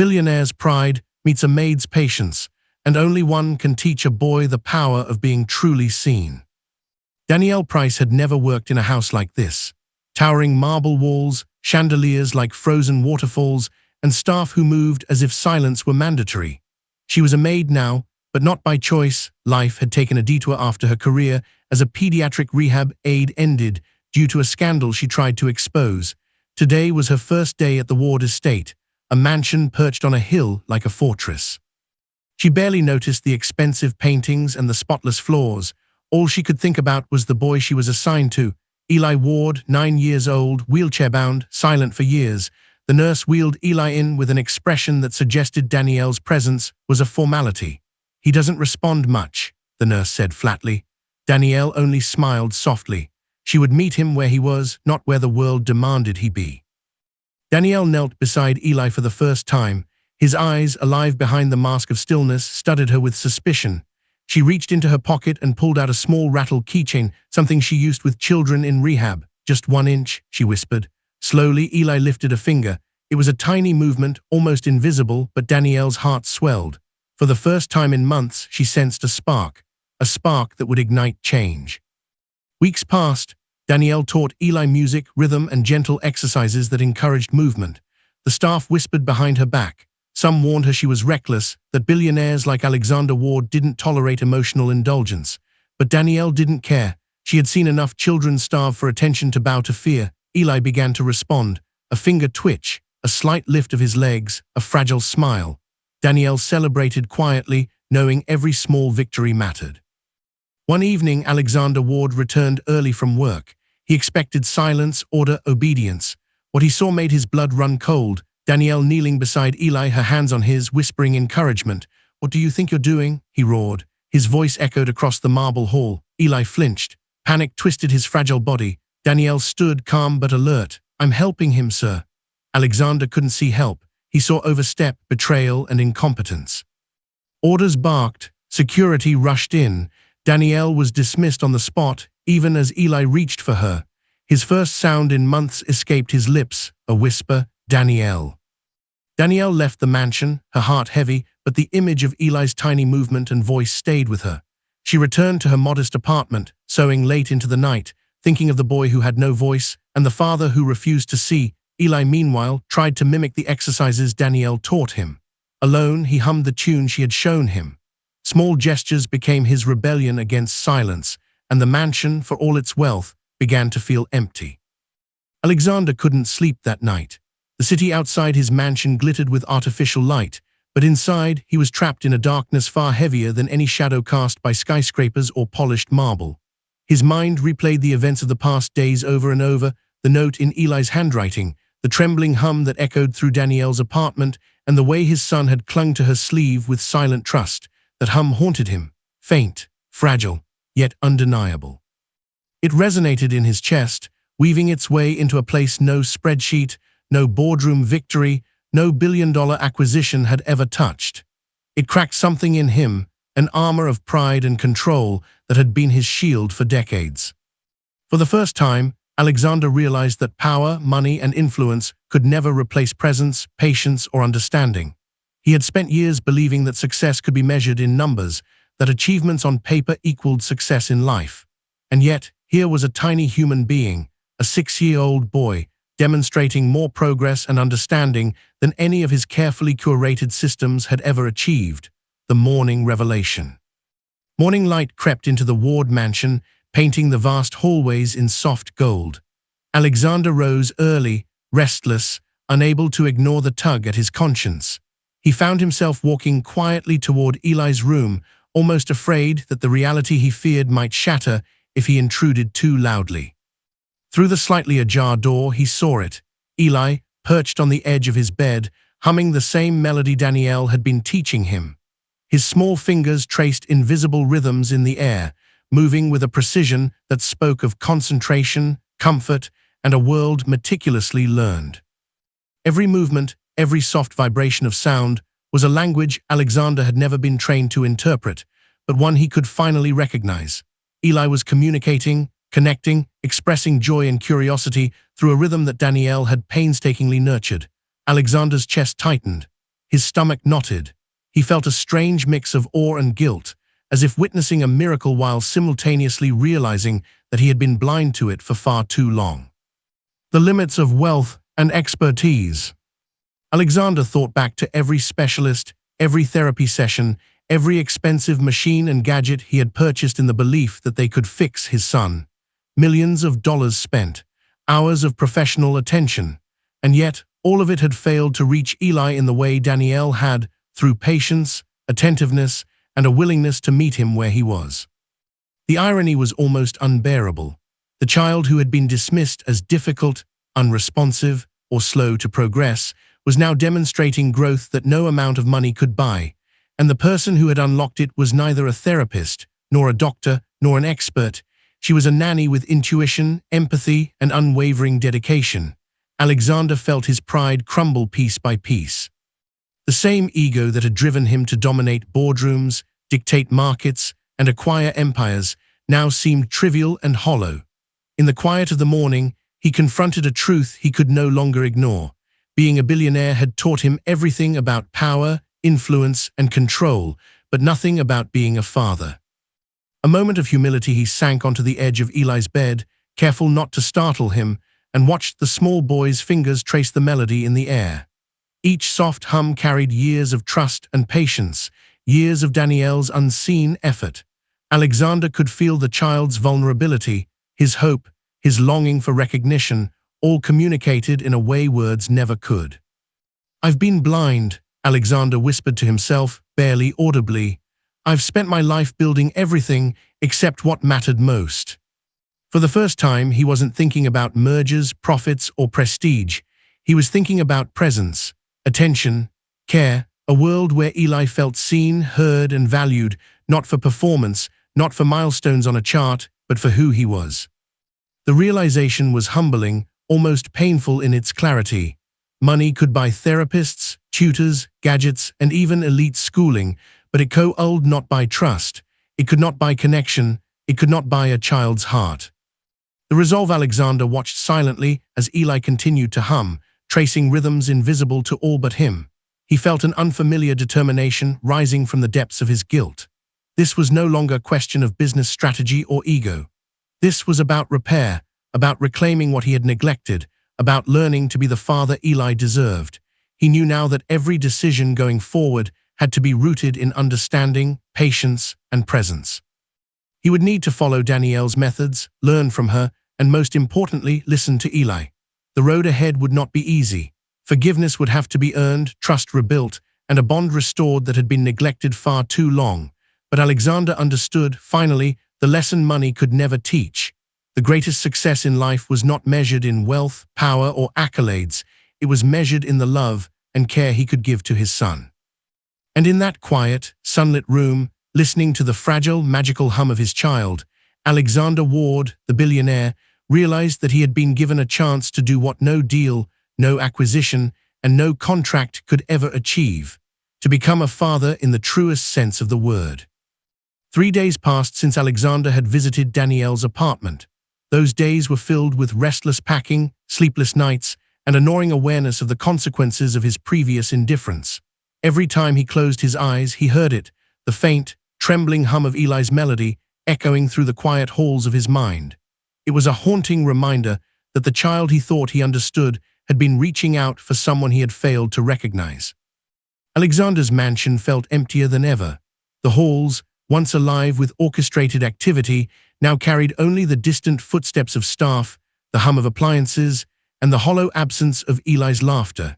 billionaire's pride meets a maid's patience, and only one can teach a boy the power of being truly seen. Danielle Price had never worked in a house like this. Towering marble walls, chandeliers like frozen waterfalls, and staff who moved as if silence were mandatory. She was a maid now, but not by choice. Life had taken a detour after her career as a pediatric rehab aide ended due to a scandal she tried to expose. Today was her first day at the Ward estate, a mansion perched on a hill like a fortress. She barely noticed the expensive paintings and the spotless floors. All she could think about was the boy she was assigned to, Eli Ward, 9 years old, wheelchair-bound, silent for years. The nurse wheeled Eli in with an expression that suggested Danielle's presence was a formality. "He doesn't respond much," the nurse said flatly. Danielle only smiled softly. She would meet him where he was, not where the world demanded he be. Danielle knelt beside Eli for the first time. His eyes, alive behind the mask of stillness, studied her with suspicion. She reached into her pocket and pulled out a small rattle keychain, something she used with children in rehab. "Just 1 inch," she whispered. Slowly, Eli lifted a finger. It was a tiny movement, almost invisible, but Danielle's heart swelled. For the first time in months, she sensed a spark that would ignite change. Weeks passed. Danielle taught Eli music, rhythm, and gentle exercises that encouraged movement. The staff whispered behind her back. Some warned her she was reckless, that billionaires like Alexander Ward didn't tolerate emotional indulgence. But Danielle didn't care. She had seen enough children starve for attention to bow to fear. Eli began to respond. A finger twitch, a slight lift of his legs, a fragile smile. Danielle celebrated quietly, knowing every small victory mattered. One evening, Alexander Ward returned early from work. He expected silence, order, obedience. What he saw made his blood run cold. Danielle kneeling beside Eli, her hands on his, whispering encouragement. "What do you think you're doing?" he roared. His voice echoed across the marble hall. Eli flinched. Panic twisted his fragile body. Danielle stood, calm but alert. "I'm helping him, sir." Alexander couldn't see help. He saw overstep, betrayal, and incompetence. Orders barked. Security rushed in. Danielle was dismissed on the spot, even as Eli reached for her. His first sound in months escaped his lips, a whisper, "Danielle." Danielle left the mansion, her heart heavy, but the image of Eli's tiny movement and voice stayed with her. She returned to her modest apartment, sewing late into the night, thinking of the boy who had no voice and the father who refused to see. Eli, meanwhile, tried to mimic the exercises Danielle taught him. Alone, he hummed the tune she had shown him. Small gestures became his rebellion against silence, and the mansion, for all its wealth, began to feel empty. Alexander couldn't sleep that night. The city outside his mansion glittered with artificial light, but inside he was trapped in a darkness far heavier than any shadow cast by skyscrapers or polished marble. His mind replayed the events of the past days over and over, the note in Eli's handwriting, the trembling hum that echoed through Danielle's apartment, and the way his son had clung to her sleeve with silent trust. That hum haunted him, faint, fragile, yet undeniable. It resonated in his chest, weaving its way into a place no spreadsheet, no boardroom victory, no billion-dollar acquisition had ever touched. It cracked something in him, an armor of pride and control that had been his shield for decades. For the first time, Alexander realized that power, money, and influence could never replace presence, patience, or understanding. He had spent years believing that success could be measured in numbers, that achievements on paper equaled success in life. And yet, here was a tiny human being, a 6-year-old boy, demonstrating more progress and understanding than any of his carefully curated systems had ever achieved. The morning revelation. Morning light crept into the Ward mansion, painting the vast hallways in soft gold. Alexander rose early, restless, unable to ignore the tug at his conscience. He found himself walking quietly toward Eli's room, almost afraid that the reality he feared might shatter if he intruded too loudly. Through the slightly ajar door, he saw it. Eli, perched on the edge of his bed, humming the same melody Danielle had been teaching him. His small fingers traced invisible rhythms in the air, moving with a precision that spoke of concentration, comfort, and a world meticulously learned. Every movement, every soft vibration of sound, was a language Alexander had never been trained to interpret, but one he could finally recognize. Eli was communicating, connecting, expressing joy and curiosity through a rhythm that Danielle had painstakingly nurtured. Alexander's chest tightened. his stomach knotted. He felt a strange mix of awe and guilt, as if witnessing a miracle while simultaneously realizing that he had been blind to it for far too long. The limits of wealth and expertise. Alexander thought back to every specialist, every therapy session, every expensive machine and gadget he had purchased in the belief that they could fix his son. Millions of dollars spent, hours of professional attention, and yet all of it had failed to reach Eli in the way Danielle had, through patience, attentiveness, and a willingness to meet him where he was. The irony was almost unbearable. The child who had been dismissed as difficult, unresponsive, or slow to progress was now demonstrating growth that no amount of money could buy, and the person who had unlocked it was neither a therapist, nor a doctor, nor an expert. She was a nanny with intuition, empathy, and unwavering dedication. Alexander felt his pride crumble piece by piece. The same ego that had driven him to dominate boardrooms, dictate markets, and acquire empires now seemed trivial and hollow. In the quiet of the morning, he confronted a truth he could no longer ignore. Being a billionaire had taught him everything about power, influence, and control, but nothing about being a father. A moment of humility, he sank onto the edge of Eli's bed, careful not to startle him, and watched the small boy's fingers trace the melody in the air. Each soft hum carried years of trust and patience, years of Danielle's unseen effort. Alexander could feel the child's vulnerability, his hope, his longing for recognition, all communicated in a way words never could. "I've been blind," Alexander whispered to himself, barely audibly. "I've spent my life building everything except what mattered most." For the first time, he wasn't thinking about mergers, profits, or prestige. He was thinking about presence, attention, care, a world where Eli felt seen, heard, and valued, not for performance, not for milestones on a chart, but for who he was. The realization was humbling, almost painful in its clarity. Money could buy therapists, tutors, gadgets, and even elite schooling, but it could not buy trust. It could not buy connection. It could not buy a child's heart. The resolve Alexander watched silently as Eli continued to hum, tracing rhythms invisible to all but him. He felt an unfamiliar determination rising from the depths of his guilt. This was no longer a question of business strategy or ego. This was about repair, about reclaiming what he had neglected, about learning to be the father Eli deserved. He knew now that every decision going forward had to be rooted in understanding, patience, and presence. He would need to follow Danielle's methods, learn from her, and most importantly, listen to Eli. The road ahead would not be easy. Forgiveness would have to be earned, trust rebuilt, and a bond restored that had been neglected far too long. But Alexander understood, finally, the lesson money could never teach. The greatest success in life was not measured in wealth, power, or accolades. It was measured in the love and care he could give to his son. And in that quiet, sunlit room, listening to the fragile, magical hum of his child, Alexander Ward, the billionaire, realized that he had been given a chance to do what no deal, no acquisition, and no contract could ever achieve: to become a father in the truest sense of the word. 3 days passed since Alexander had visited Danielle's apartment. Those days were filled with restless packing, sleepless nights, and a gnawing awareness of the consequences of his previous indifference. Every time he closed his eyes, he heard it, the faint, trembling hum of Eli's melody, echoing through the quiet halls of his mind. It was a haunting reminder that the child he thought he understood had been reaching out for someone he had failed to recognize. Alexander's mansion felt emptier than ever. The halls, once alive with orchestrated activity, now carried only the distant footsteps of staff, the hum of appliances, and the hollow absence of Eli's laughter.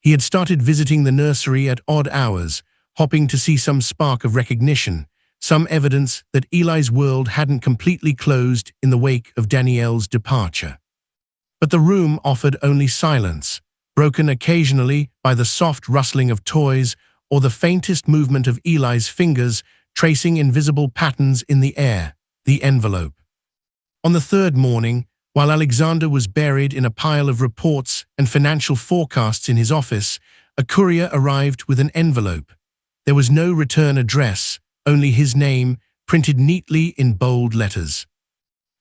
He had started visiting the nursery at odd hours, hoping to see some spark of recognition, some evidence that Eli's world hadn't completely closed in the wake of Danielle's departure. But the room offered only silence, broken occasionally by the soft rustling of toys or the faintest movement of Eli's fingers tracing invisible patterns in the air, the envelope. On the third morning, while Alexander was buried in a pile of reports and financial forecasts in his office, a courier arrived with an envelope. There was no return address, only his name, printed neatly in bold letters.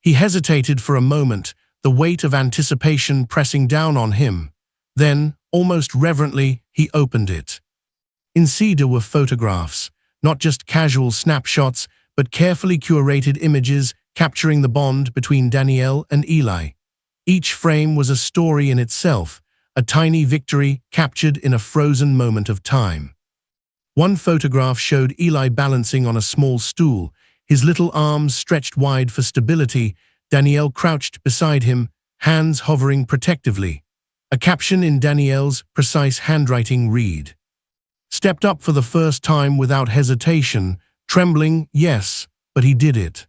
He hesitated for a moment, the weight of anticipation pressing down on him. Then, almost reverently, he opened it. In Cedar were photographs, not just casual snapshots, but carefully curated images capturing the bond between Danielle and Eli. Each frame was a story in itself, a tiny victory captured in a frozen moment of time. One photograph showed Eli balancing on a small stool, his little arms stretched wide for stability, Danielle crouched beside him, hands hovering protectively. A caption in Danielle's precise handwriting read, "Stepped up for the first time without hesitation, trembling, yes, but he did it."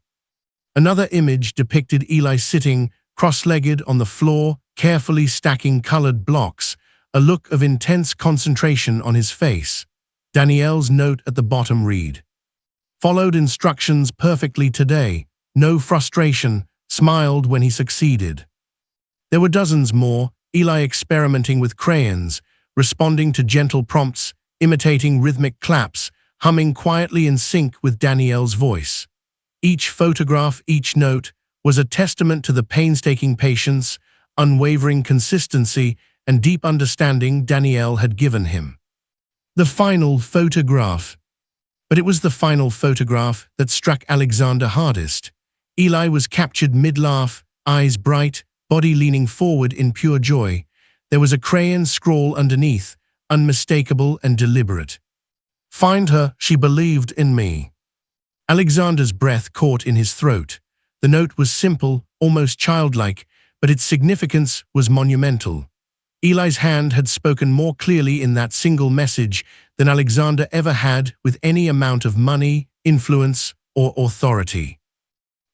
Another image depicted Eli sitting, cross-legged on the floor, carefully stacking colored blocks, a look of intense concentration on his face. Danielle's note at the bottom read, "Followed instructions perfectly today, no frustration, smiled when he succeeded." There were dozens more, Eli experimenting with crayons, responding to gentle prompts, imitating rhythmic claps, humming quietly in sync with Danielle's voice. Each photograph, each note, was a testament to the painstaking patience, unwavering consistency, and deep understanding Danielle had given him. The final photograph. But it was the final photograph that struck Alexander hardest. Eli was captured mid-laugh, eyes bright, body leaning forward in pure joy. There was a crayon scrawl underneath, unmistakable and deliberate. "Find her, she believed in me." Alexander's breath caught in his throat. The note was simple, almost childlike, but its significance was monumental. Eli's hand had spoken more clearly in that single message than Alexander ever had with any amount of money, influence, or authority.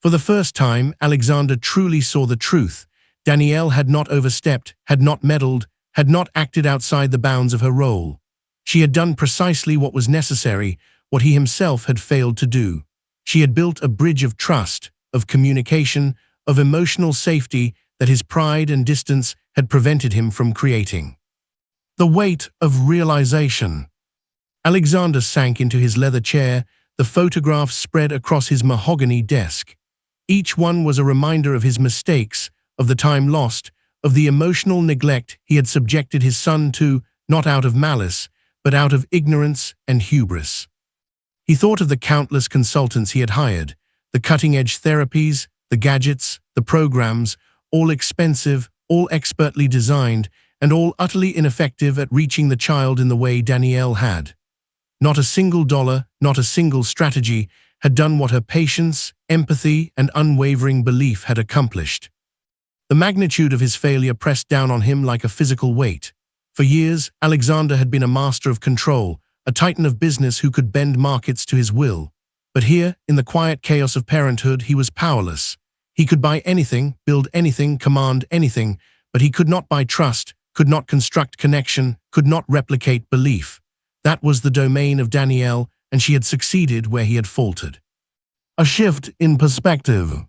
For the first time, Alexander truly saw the truth. Danielle had not overstepped, had not meddled, had not acted outside the bounds of her role. She had done precisely what was necessary, what he himself had failed to do. She had built a bridge of trust, of communication, of emotional safety that his pride and distance had prevented him from creating. The weight of realization. Alexander sank into his leather chair, the photographs spread across his mahogany desk. Each one was a reminder of his mistakes, of the time lost, of the emotional neglect he had subjected his son to, not out of malice, but out of ignorance and hubris. He thought of the countless consultants he had hired, the cutting-edge therapies, the gadgets, the programs, all expensive, all expertly designed, and all utterly ineffective at reaching the child in the way Danielle had. Not a single dollar, not a single strategy had done what her patience, empathy, and unwavering belief had accomplished. The magnitude of his failure pressed down on him like a physical weight. For years, Alexander had been a master of control, a titan of business who could bend markets to his will. But here, in the quiet chaos of parenthood, he was powerless. He could buy anything, build anything, command anything, but he could not buy trust, could not construct connection, could not replicate belief. That was the domain of Danielle, and she had succeeded where he had faltered. A shift in perspective.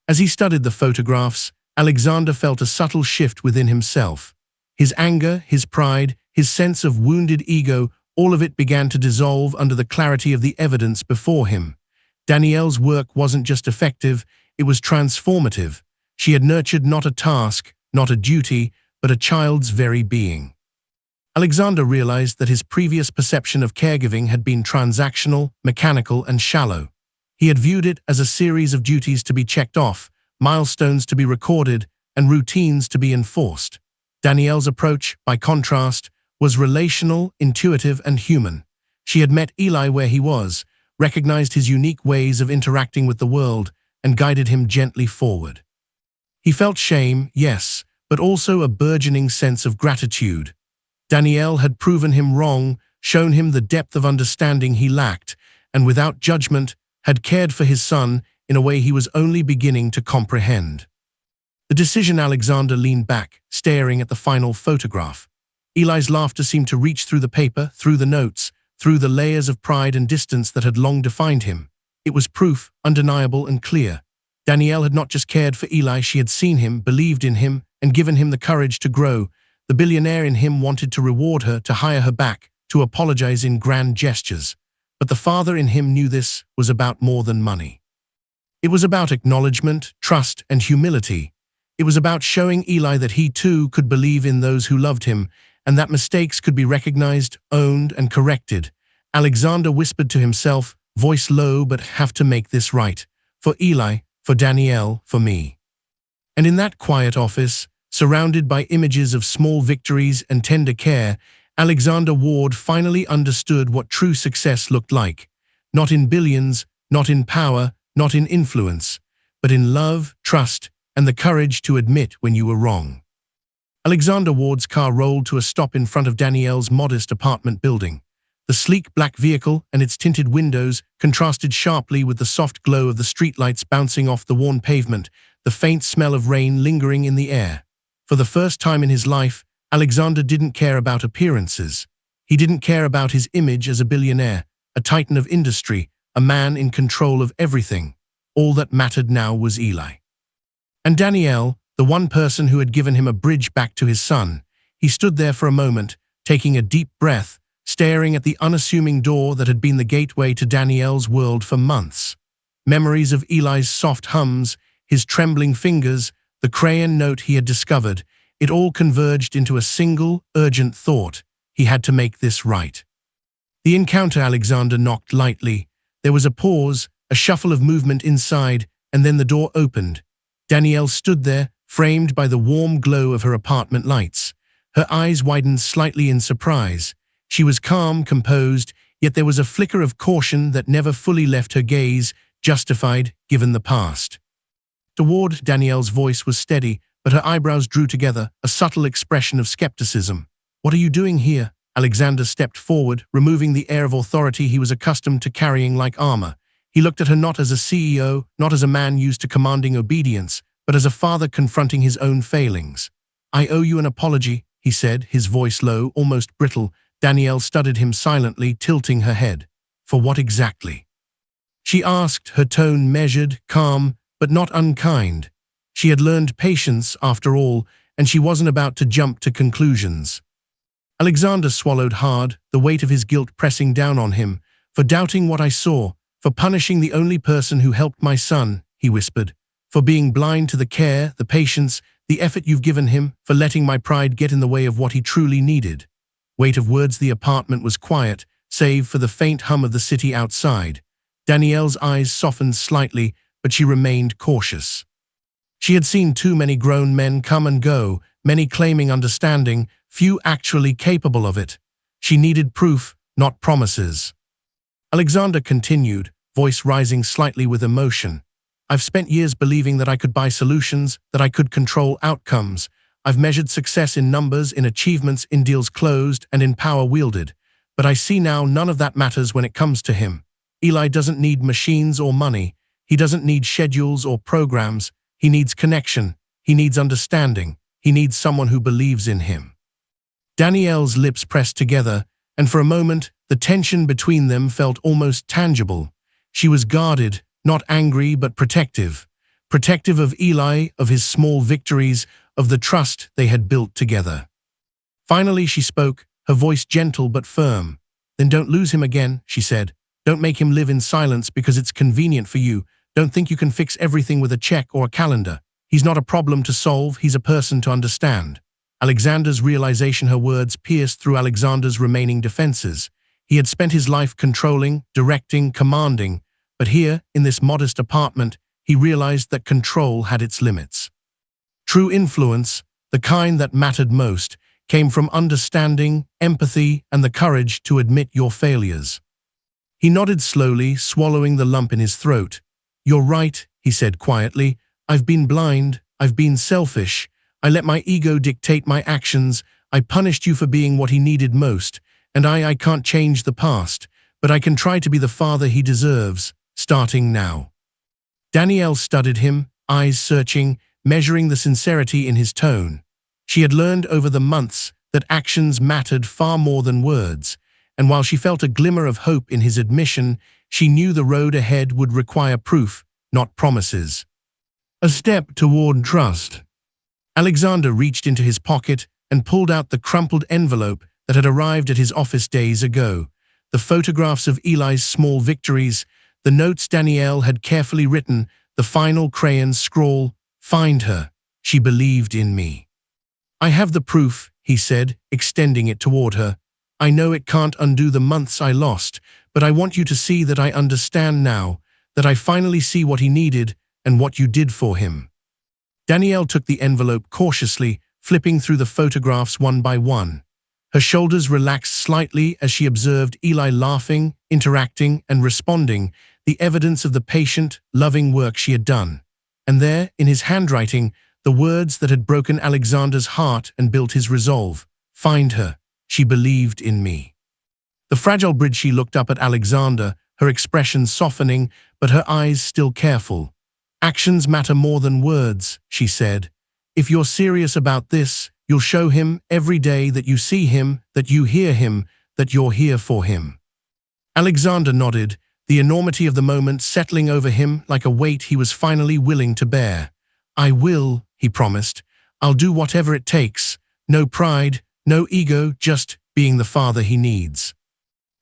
As he studied the photographs, Alexander felt a subtle shift within himself. His anger, his pride, his sense of wounded ego, all of it began to dissolve under the clarity of the evidence before him. Danielle's work wasn't just effective, it was transformative. She had nurtured not a task, not a duty, but a child's very being. Alexander realized that his previous perception of caregiving had been transactional, mechanical, and shallow. He had viewed it as a series of duties to be checked off, milestones to be recorded, and routines to be enforced. Danielle's approach, by contrast, was relational, intuitive, and human. She had met Eli where he was, recognized his unique ways of interacting with the world, and guided him gently forward. He felt shame, yes, but also a burgeoning sense of gratitude. Danielle had proven him wrong, shown him the depth of understanding he lacked, and without judgment, had cared for his son in a way he was only beginning to comprehend. The decision. Alexander leaned back, staring at the final photograph. Eli's laughter seemed to reach through the paper, through the notes, through the layers of pride and distance that had long defined him. It was proof, undeniable and clear. Danielle had not just cared for Eli, she had seen him, believed in him, and given him the courage to grow. The billionaire in him wanted to reward her, to hire her back, to apologize in grand gestures. But the father in him knew this was about more than money. It was about acknowledgement, trust, and humility. It was about showing Eli that he too could believe in those who loved him, and that mistakes could be recognized, owned, and corrected. Alexander whispered to himself, voice low, but have to make this right. For Eli, for Danielle, for me. And in that quiet office, surrounded by images of small victories and tender care, Alexander Ward finally understood what true success looked like. Not in billions, not in power, not in influence, but in love, trust, and the courage to admit when you were wrong. Alexander Ward's car rolled to a stop in front of Danielle's modest apartment building. The sleek black vehicle and its tinted windows contrasted sharply with the soft glow of the streetlights bouncing off the worn pavement, the faint smell of rain lingering in the air. For the first time in his life, Alexander didn't care about appearances. He didn't care about his image as a billionaire, a titan of industry, a man in control of everything. All that mattered now was Eli. And Danielle, the one person who had given him a bridge back to his son. He stood there for a moment, taking a deep breath, staring at the unassuming door that had been the gateway to Danielle's world for months. Memories of Eli's soft hums, his trembling fingers, the crayon note he had discovered, it all converged into a single, urgent thought. He had to make this right. The encounter Alexander knocked lightly. There was a pause, a shuffle of movement inside, and then the door opened. Danielle stood there, framed by the warm glow of her apartment lights. Her eyes widened slightly in surprise. She was calm, composed, yet there was a flicker of caution that never fully left her gaze, justified, given the past. Toward Danielle's voice was steady, but her eyebrows drew together, a subtle expression of skepticism. "What are you doing here?" Alexander stepped forward, removing the air of authority he was accustomed to carrying like armor. He looked at her not as a CEO, not as a man used to commanding obedience, but as a father confronting his own failings. "I owe you an apology," he said, his voice low, almost brittle. Danielle studied him silently, tilting her head. "For what exactly?" she asked, her tone measured, calm, but not unkind. She had learned patience, after all, and she wasn't about to jump to conclusions. Alexander swallowed hard, the weight of his guilt pressing down on him. "For doubting what I saw, for punishing the only person who helped my son," he whispered. "For being blind to the care, the patience, the effort you've given him, for letting my pride get in the way of what he truly needed." Weight of words. The apartment was quiet, save for the faint hum of the city outside. Danielle's eyes softened slightly, but she remained cautious. She had seen too many grown men come and go, many claiming understanding, few actually capable of it. She needed proof, not promises. Alexander continued, voice rising slightly with emotion. "I've spent years believing that I could buy solutions, that I could control outcomes. I've measured success in numbers, in achievements, in deals closed, and in power wielded. But I see now none of that matters when it comes to him. Eli doesn't need machines or money. He doesn't need schedules or programs. He needs connection. He needs understanding. He needs someone who believes in him." Danielle's lips pressed together, and for a moment, the tension between them felt almost tangible. She was guarded, not angry but protective. Protective of Eli, of his small victories, of the trust they had built together. Finally she spoke, her voice gentle but firm. "Then don't lose him again," she said. "Don't make him live in silence because it's convenient for you. Don't think you can fix everything with a check or a calendar. He's not a problem to solve, he's a person to understand." Alexander's realization, her words pierced through Alexander's remaining defenses. He had spent his life controlling, directing, commanding, but here, in this modest apartment, he realized that control had its limits. True influence, the kind that mattered most, came from understanding, empathy, and the courage to admit your failures. He nodded slowly, swallowing the lump in his throat. "You're right," he said quietly. "I've been blind, I've been selfish. I let my ego dictate my actions. I punished you for being what he needed most, and I can't change the past, but I can try to be the father he deserves, starting now." Danielle studied him, eyes searching, measuring the sincerity in his tone. She had learned over the months that actions mattered far more than words, and while she felt a glimmer of hope in his admission, she knew the road ahead would require proof, not promises. A step toward trust. Alexander reached into his pocket and pulled out the crumpled envelope that had arrived at his office days ago. The photographs of Eli's small victories, the notes Danielle had carefully written, the final crayon scrawl, "Find her. She believed in me." "I have the proof," he said, extending it toward her. "I know it can't undo the months I lost, but I want you to see that I understand now, that I finally see what he needed and what you did for him." Danielle took the envelope cautiously, flipping through the photographs one by one. Her shoulders relaxed slightly as she observed Eli laughing, interacting, and responding, the evidence of the patient, loving work she had done. And there, in his handwriting, the words that had broken Alexander's heart and built his resolve. "Find her. She believed in me." The fragile Bridgie looked up at Alexander, her expression softening, but her eyes still careful. "Actions matter more than words," she said. "If you're serious about this, you'll show him every day that you see him, that you hear him, that you're here for him." Alexander nodded, the enormity of the moment settling over him like a weight he was finally willing to bear. "I will," he promised. "I'll do whatever it takes. No pride, no ego, just being the father he needs."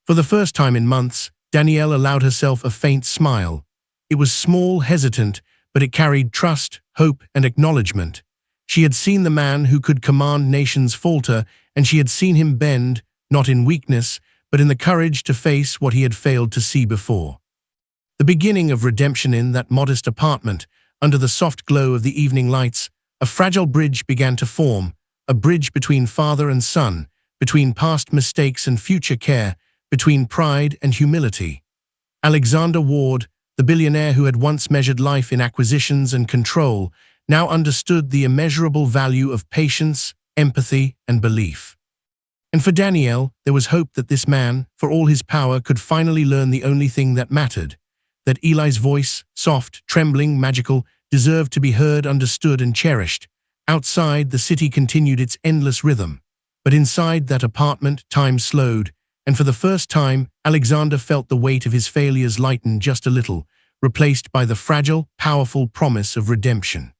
For the first time in months, Danielle allowed herself a faint smile. It was small, hesitant, but it carried trust, hope, and acknowledgement. She had seen the man who could command nations falter, and she had seen him bend, not in weakness, but in the courage to face what he had failed to see before. The beginning of redemption in that modest apartment, under the soft glow of the evening lights, a fragile bridge began to form, a bridge between father and son, between past mistakes and future care, between pride and humility. Alexander Ward, the billionaire who had once measured life in acquisitions and control, now understood the immeasurable value of patience, empathy, and belief. And for Danielle, there was hope that this man, for all his power, could finally learn the only thing that mattered, that Eli's voice, soft, trembling, magical, deserved to be heard, understood, and cherished. Outside, the city continued its endless rhythm. But inside that apartment, time slowed, and for the first time, Alexander felt the weight of his failures lighten just a little, replaced by the fragile, powerful promise of redemption.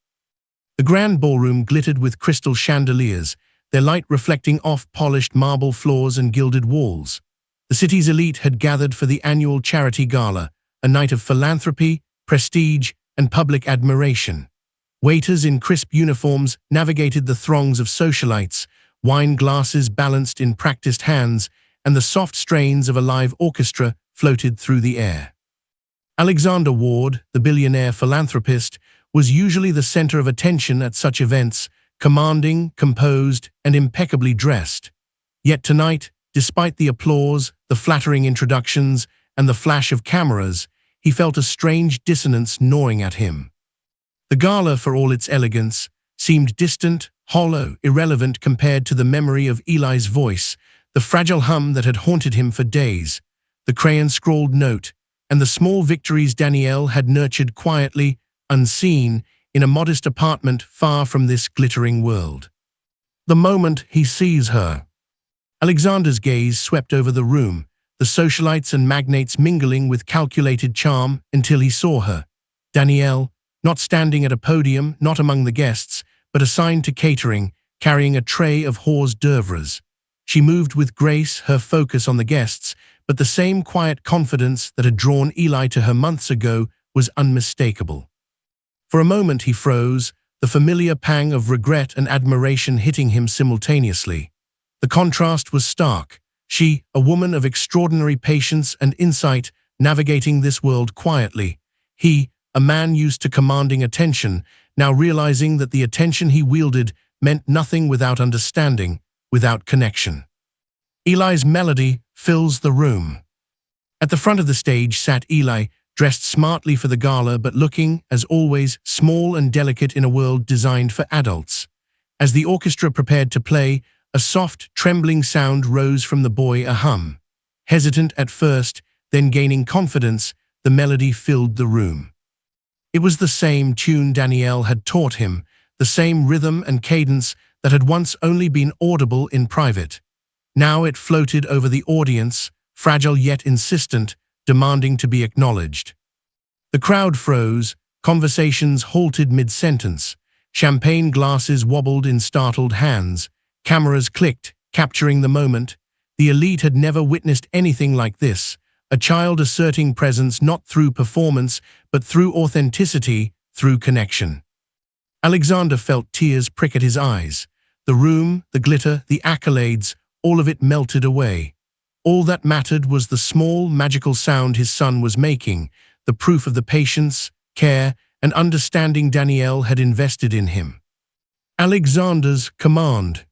The grand ballroom glittered with crystal chandeliers, their light reflecting off polished marble floors and gilded walls. The city's elite had gathered for the annual charity gala, a night of philanthropy, prestige, and public admiration. Waiters in crisp uniforms navigated the throngs of socialites, wine glasses balanced in practiced hands, and the soft strains of a live orchestra floated through the air. Alexander Ward, the billionaire philanthropist, was usually the center of attention at such events, commanding, composed, and impeccably dressed. Yet tonight, despite the applause, the flattering introductions, and the flash of cameras, he felt a strange dissonance gnawing at him. The gala, for all its elegance, seemed distant, hollow, irrelevant compared to the memory of Eli's voice, the fragile hum that had haunted him for days, the crayon-scrawled note, and the small victories Danielle had nurtured quietly, unseen, in a modest apartment far from this glittering world. The moment he sees her. Alexander's gaze swept over the room, the socialites and magnates mingling with calculated charm until he saw her. Danielle, not standing at a podium, not among the guests, but assigned to catering, carrying a tray of hors d'oeuvres. She moved with grace, her focus on the guests, but the same quiet confidence that had drawn Eli to her months ago was unmistakable. For a moment he froze, the familiar pang of regret and admiration hitting him simultaneously. The contrast was stark. She, a woman of extraordinary patience and insight, navigating this world quietly. He, a man used to commanding attention, now realizing that the attention he wielded meant nothing without understanding, without connection. Eli's melody fills the room. At the front of the stage sat Eli, dressed smartly for the gala but looking, as always, small and delicate in a world designed for adults. As the orchestra prepared to play, a soft, trembling sound rose from the boy, a hum. Hesitant at first, then gaining confidence, the melody filled the room. It was the same tune Danielle had taught him, the same rhythm and cadence that had once only been audible in private. Now it floated over the audience, fragile yet insistent, demanding to be acknowledged. The crowd froze, conversations halted mid-sentence, champagne glasses wobbled in startled hands, cameras clicked, capturing the moment. The elite had never witnessed anything like this, a child asserting presence not through performance, but through authenticity, through connection. Alexander felt tears prick at his eyes. The room, the glitter, the accolades, all of it melted away. All that mattered was the small, magical sound his son was making, the proof of the patience, care, and understanding Danielle had invested in him. Alexander's command.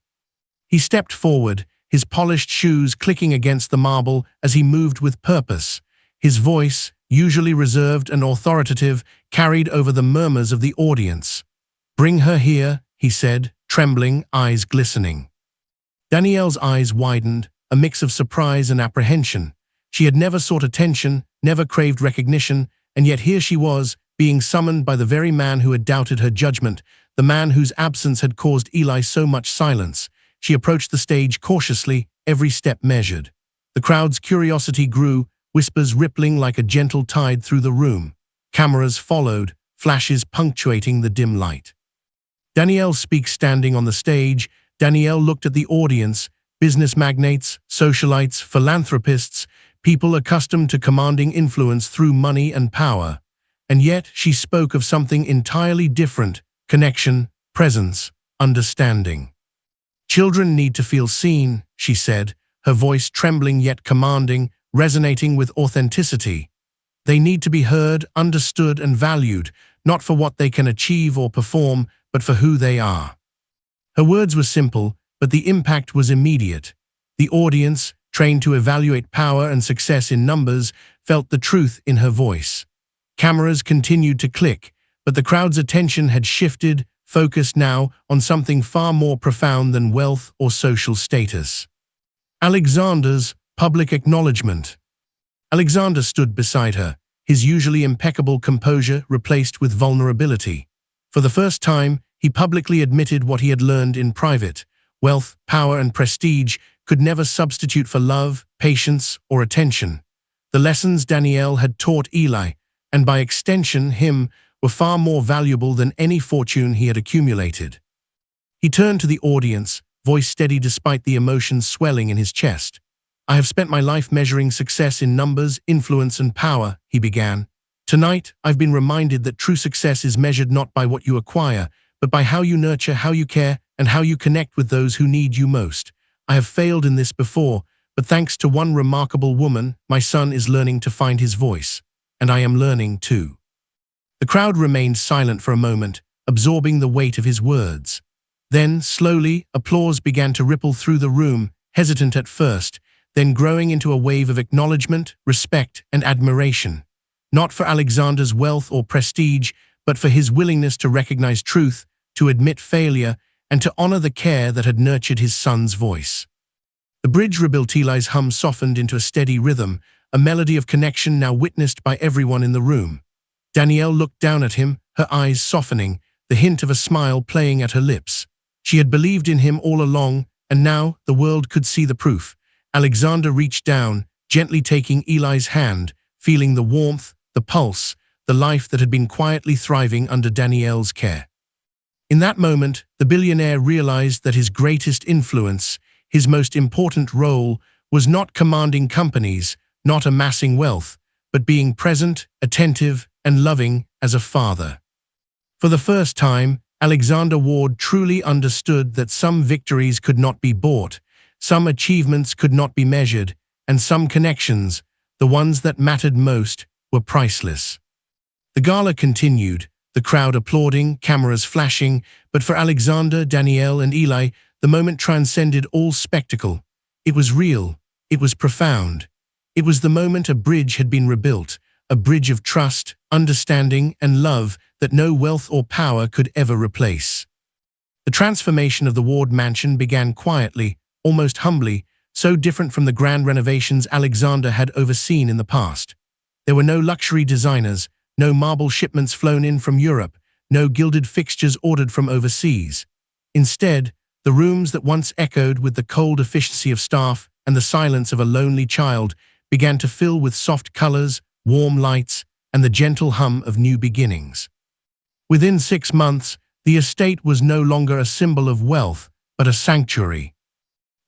He stepped forward, his polished shoes clicking against the marble as he moved with purpose. His voice, usually reserved and authoritative, carried over the murmurs of the audience. "Bring her here," he said, trembling, eyes glistening. Danielle's eyes widened, a mix of surprise and apprehension. She had never sought attention, never craved recognition, and yet here she was, being summoned by the very man who had doubted her judgment, the man whose absence had caused Eli so much silence. She approached the stage cautiously, every step measured. The crowd's curiosity grew, whispers rippling like a gentle tide through the room. Cameras followed, flashes punctuating the dim light. Danielle speaks standing on the stage. Danielle looked at the audience, business magnates, socialites, philanthropists, people accustomed to commanding influence through money and power. And yet she spoke of something entirely different: connection, presence, understanding. "Children need to feel seen," she said, her voice trembling yet commanding, resonating with authenticity. "They need to be heard, understood, and valued, not for what they can achieve or perform, but for who they are." Her words were simple, but the impact was immediate. The audience, trained to evaluate power and success in numbers, felt the truth in her voice. Cameras continued to click, but the crowd's attention had shifted, focused now on something far more profound than wealth or social status. Alexander's public acknowledgement. Alexander stood beside her, his usually impeccable composure replaced with vulnerability. For the first time, he publicly admitted what he had learned in private. Wealth, power, and prestige could never substitute for love, patience, or attention. The lessons Danielle had taught Eli, and by extension him, were far more valuable than any fortune he had accumulated. He turned to the audience, voice steady despite the emotions swelling in his chest. "I have spent my life measuring success in numbers, influence, and power," he began. "Tonight, I've been reminded that true success is measured not by what you acquire, but by how you nurture, how you care, and how you connect with those who need you most. I have failed in this before, but thanks to one remarkable woman, my son is learning to find his voice. And I am learning too." The crowd remained silent for a moment, absorbing the weight of his words. Then, slowly, applause began to ripple through the room, hesitant at first, then growing into a wave of acknowledgement, respect, and admiration. Not for Alexander's wealth or prestige, but for his willingness to recognize truth, to admit failure, and to honor the care that had nurtured his son's voice. The bridge rebuilt. Eli's hum softened into a steady rhythm, a melody of connection now witnessed by everyone in the room. Danielle looked down at him, her eyes softening, the hint of a smile playing at her lips. She had believed in him all along, and now the world could see the proof. Alexander reached down, gently taking Eli's hand, feeling the warmth, the pulse, the life that had been quietly thriving under Danielle's care. In that moment, the billionaire realized that his greatest influence, his most important role, was not commanding companies, not amassing wealth, but being present, attentive, and loving as a father. For the first time, Alexander Ward truly understood that some victories could not be bought, some achievements could not be measured, and some connections, the ones that mattered most, were priceless. The gala continued, the crowd applauding, cameras flashing, but for Alexander, Danielle, and Eli, the moment transcended all spectacle. It was real, it was profound. It was the moment a bridge had been rebuilt, a bridge of trust, understanding, and love that no wealth or power could ever replace. The transformation of the Ward mansion began quietly, almost humbly, so different from the grand renovations Alexander had overseen in the past. There were no luxury designers, no marble shipments flown in from Europe, no gilded fixtures ordered from overseas. Instead, the rooms that once echoed with the cold efficiency of staff and the silence of a lonely child began to fill with soft colors, warm lights, and the gentle hum of new beginnings. Within 6 months, the estate was no longer a symbol of wealth, but a sanctuary.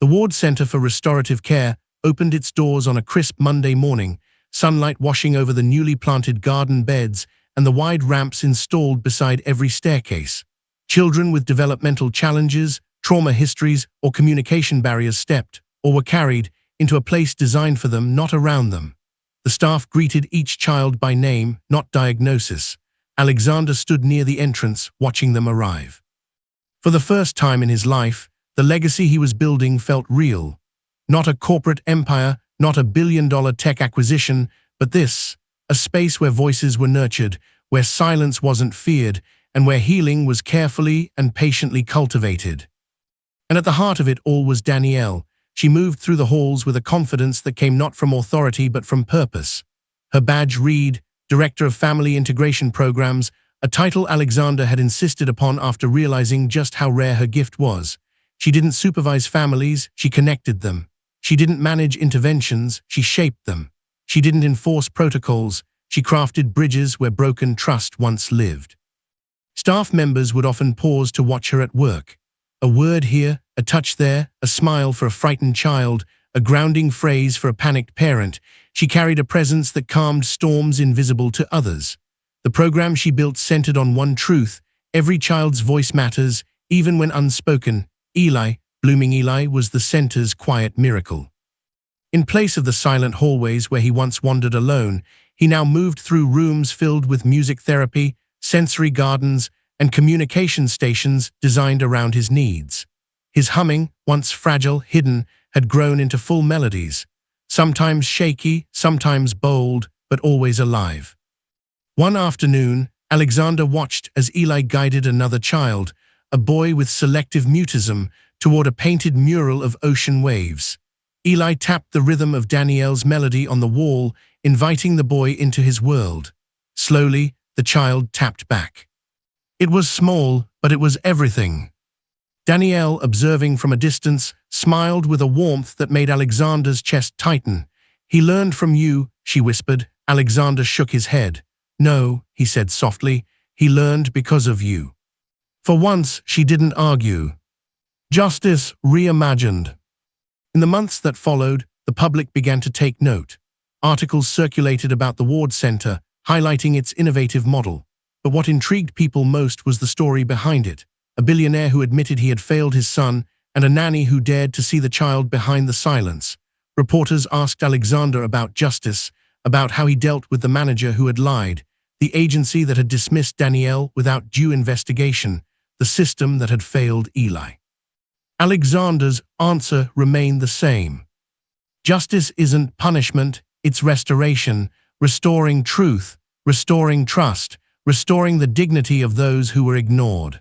The Ward Center for Restorative Care opened its doors on a crisp Monday morning, sunlight washing over the newly planted garden beds and the wide ramps installed beside every staircase. Children with developmental challenges, trauma histories, or communication barriers stepped, or were carried, into a place designed for them, not around them. The staff greeted each child by name, not diagnosis. Alexander stood near the entrance, watching them arrive. For the first time in his life, the legacy he was building felt real. Not a corporate empire, not a billion-dollar tech acquisition, but this, a space where voices were nurtured, where silence wasn't feared, and where healing was carefully and patiently cultivated. And at the heart of it all was Danielle. She moved through the halls with a confidence that came not from authority but from purpose. Her badge read, Director of Family Integration Programs, a title Alexander had insisted upon after realizing just how rare her gift was. She didn't supervise families, she connected them. She didn't manage interventions, she shaped them. She didn't enforce protocols, she crafted bridges where broken trust once lived. Staff members would often pause to watch her at work. A word here, a touch there, a smile for a frightened child, a grounding phrase for a panicked parent. She carried a presence that calmed storms invisible to others. The program she built centered on one truth: every child's voice matters, even when unspoken. Eli, blooming Eli, was the center's quiet miracle. In place of the silent hallways where he once wandered alone, he now moved through rooms filled with music therapy, sensory gardens, and communication stations designed around his needs. His humming, once fragile, hidden, had grown into full melodies, sometimes shaky, sometimes bold, but always alive. One afternoon, Alexander watched as Eli guided another child, a boy with selective mutism, toward a painted mural of ocean waves. Eli tapped the rhythm of Danielle's melody on the wall, inviting the boy into his world. Slowly, the child tapped back. It was small, but it was everything. Danielle, observing from a distance, smiled with a warmth that made Alexander's chest tighten. "He learned from you," she whispered. Alexander shook his head. "No," he said softly, "he learned because of you." For once, she didn't argue. Justice reimagined. In the months that followed, the public began to take note. Articles circulated about the ward center, highlighting its innovative model. But what intrigued people most was the story behind it: a billionaire who admitted he had failed his son, and a nanny who dared to see the child behind the silence. Reporters asked Alexander about justice, about how he dealt with the manager who had lied, the agency that had dismissed Danielle without due investigation, the system that had failed Eli. Alexander's answer remained the same. Justice isn't punishment, it's restoration, restoring truth, restoring trust, restoring the dignity of those who were ignored.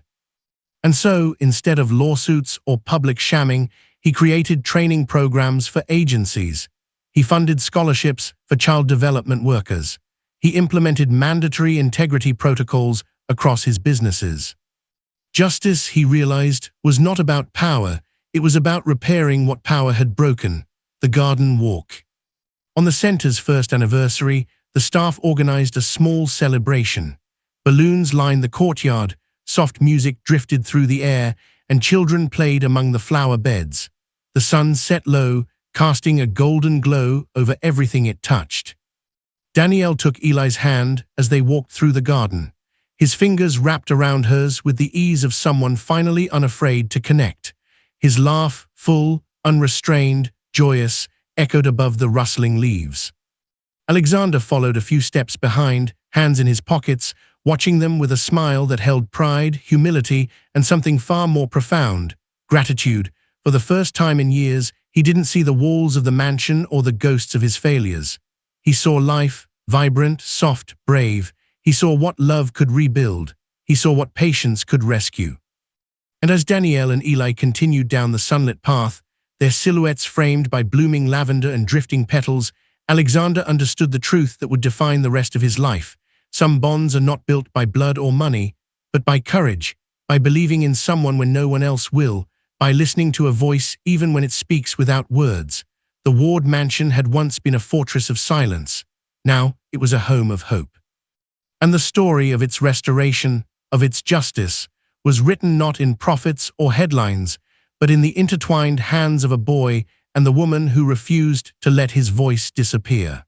And so, instead of lawsuits or public shamming, he created training programs for agencies. He funded scholarships for child development workers. He implemented mandatory integrity protocols across his businesses. Justice, he realized, was not about power, it was about repairing what power had broken: the garden walk. On the center's first anniversary, the staff organized a small celebration. Balloons lined the courtyard, soft music drifted through the air, and children played among the flower beds. The sun set low, casting a golden glow over everything it touched. Danielle took Eli's hand as they walked through the garden. His fingers wrapped around hers with the ease of someone finally unafraid to connect. His laugh, full, unrestrained, joyous, echoed above the rustling leaves. Alexander followed a few steps behind, hands in his pockets, watching them with a smile that held pride, humility, and something far more profound: gratitude. For the first time in years, he didn't see the walls of the mansion or the ghosts of his failures. He saw life, vibrant, soft, brave. He saw what love could rebuild. He saw what patience could rescue. And as Danielle and Eli continued down the sunlit path, their silhouettes framed by blooming lavender and drifting petals, Alexander understood the truth that would define the rest of his life. Some bonds are not built by blood or money, but by courage, by believing in someone when no one else will, by listening to a voice even when it speaks without words. The Ward mansion had once been a fortress of silence. Now it was a home of hope. And the story of its restoration, of its justice, was written not in prophets or headlines, but in the intertwined hands of a boy and the woman who refused to let his voice disappear.